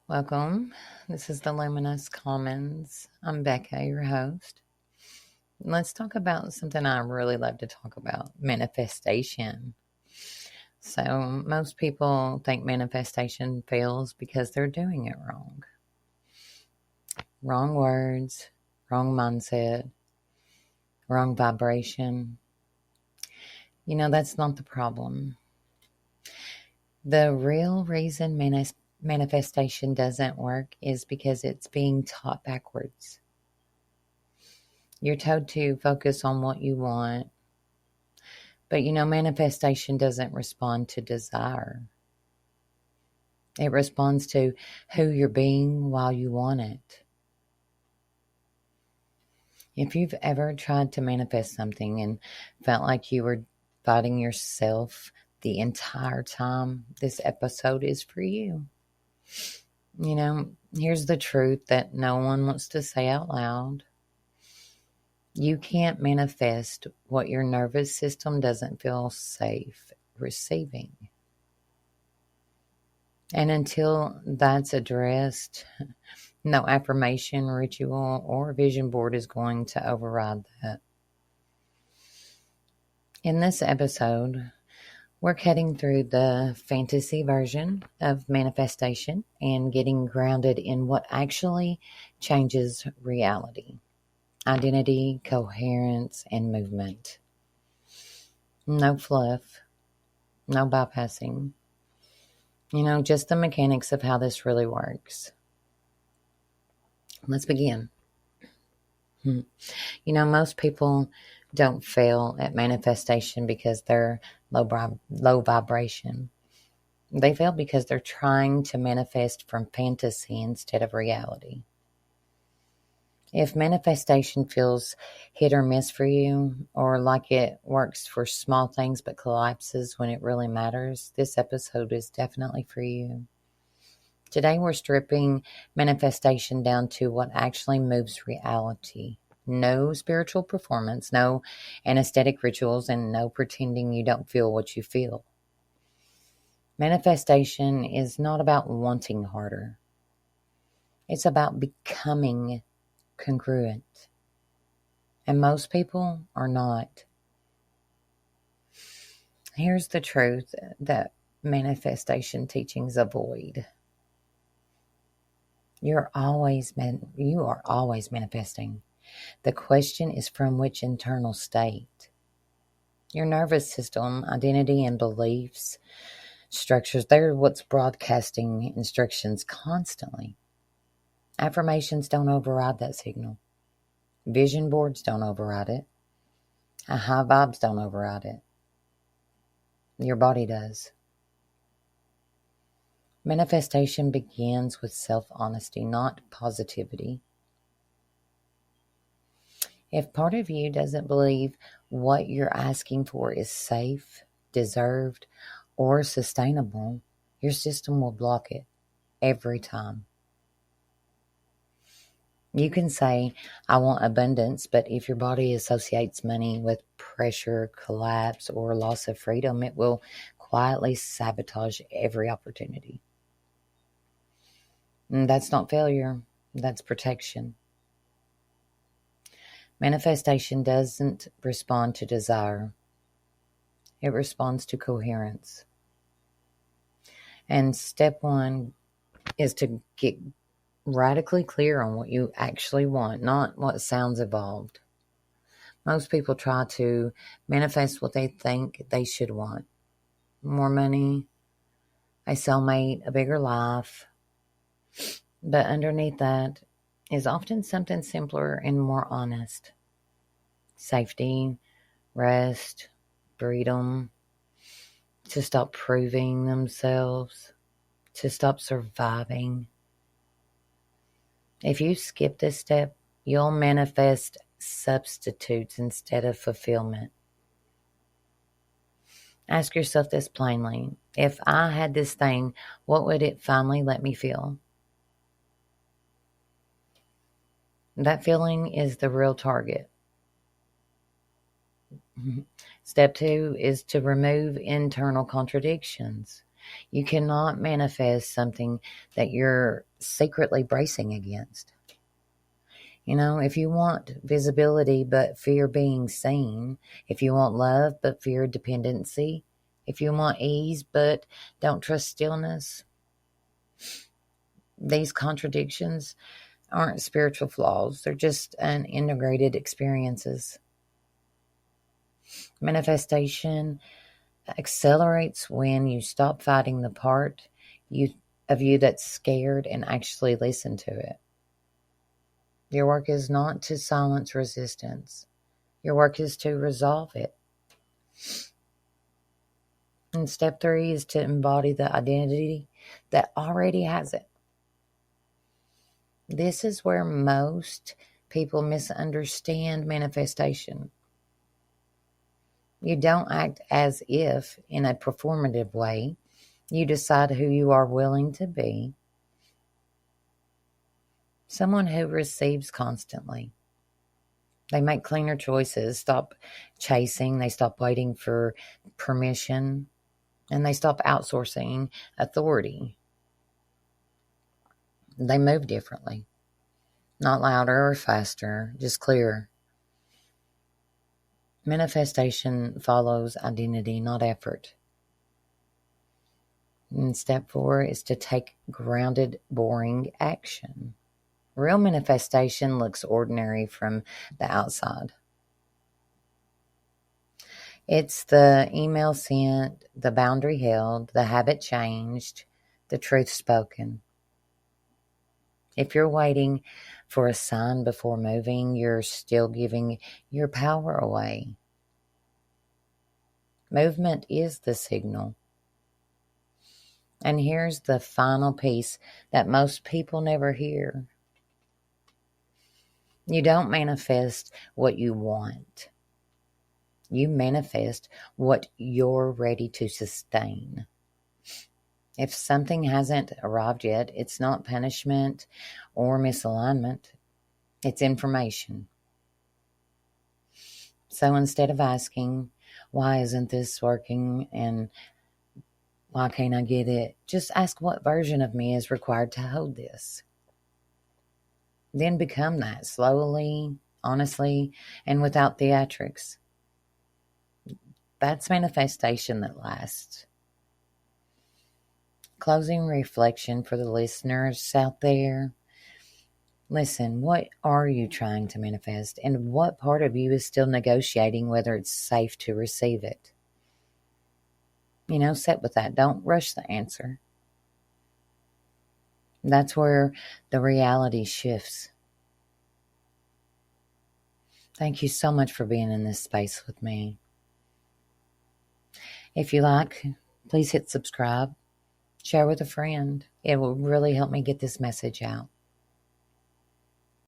Welcome. This is the Luminous Commons. I'm Becca, your host. Let's talk about something I really love to talk about, manifestation. So, most people think manifestation fails because they're doing it wrong. Wrong words, wrong mindset, wrong vibration. That's not the problem. The real reason manifestation doesn't work is because it's being taught backwards. You're told to focus on what you want, but manifestation doesn't respond to desire. It responds to who you're being while you want it. If you've ever tried to manifest something and felt like you were fighting yourself the entire time, this episode is for you. Here's the truth that no one wants to say out loud. You can't manifest what your nervous system doesn't feel safe receiving. And until that's addressed, no affirmation, ritual, or vision board is going to override that. In this episode, we're cutting through the fantasy version of manifestation and getting grounded in what actually changes reality. Identity, coherence, and movement. No fluff, no bypassing. Just the mechanics of how this really works. Let's begin. Most people don't fail at manifestation because they're low vibration. They fail because they're trying to manifest from fantasy instead of reality. If manifestation feels hit or miss for you, or like it works for small things but collapses when it really matters, this episode is definitely for you. Today we're stripping manifestation down to what actually moves reality. No spiritual performance, no anesthetic rituals, and no pretending you don't feel what you feel. Manifestation is not about wanting harder. It's about becoming congruent. And most people are not. Here's the truth that manifestation teachings avoid. You are always manifesting. The question is from which internal state. Your nervous system, identity, and beliefs, structures, they're what's broadcasting instructions constantly. Affirmations don't override that signal. Vision boards don't override it. High vibes don't override it. Your body does. Manifestation begins with self-honesty, not positivity. If part of you doesn't believe what you're asking for is safe, deserved, or sustainable, your system will block it every time. You can say, I want abundance, but if your body associates money with pressure, collapse, or loss of freedom, it will quietly sabotage every opportunity. And that's not failure, that's protection. Manifestation doesn't respond to desire. It responds to coherence. And step one is to get radically clear on what you actually want, not what sounds evolved. Most people try to manifest what they think they should want. More money, a soulmate, a bigger life. But underneath that is often something simpler and more honest. Safety, rest, freedom, to stop proving themselves, to stop surviving. If you skip this step, you'll manifest substitutes instead of fulfillment. Ask yourself this plainly. If I had this thing, what would it finally let me feel? That feeling is the real target. Step two is to remove internal contradictions. You cannot manifest something that you're secretly bracing against. If you want visibility but fear being seen, if you want love but fear dependency, if you want ease but don't trust stillness, these contradictions aren't spiritual flaws. They're just integrated experiences. Manifestation accelerates when you stop fighting the part of you that's scared and actually listen to it. Your work is not to silence resistance. Your work is to resolve it. And step 3 is to embody the identity that already has it. This is where most people misunderstand manifestation. You don't act as if in a performative way. You decide who you are willing to be. Someone who receives constantly. They make cleaner choices, stop chasing, they stop waiting for permission, and they stop outsourcing authority. They move differently. Not louder or faster, just clearer. Manifestation follows identity, not effort. And step 4 is to take grounded, boring action. Real manifestation looks ordinary from the outside. It's the email sent, the boundary held, the habit changed, the truth spoken. If you're waiting for a sign before moving, you're still giving your power away. Movement is the signal. And here's the final piece that most people never hear. You don't manifest what you want. You manifest what you're ready to sustain. If something hasn't arrived yet, it's not punishment or misalignment. It's information. So instead of asking, why isn't this working and why can't I get it? Just ask, what version of me is required to hold this? Then become that slowly, honestly, and without theatrics. That's manifestation that lasts. Closing reflection for the listeners out there. Listen, what are you trying to manifest? And what part of you is still negotiating whether it's safe to receive it? Sit with that. Don't rush the answer. That's where the reality shifts. Thank you so much for being in this space with me. If you like, please hit subscribe. Share with a friend. It will really help me get this message out.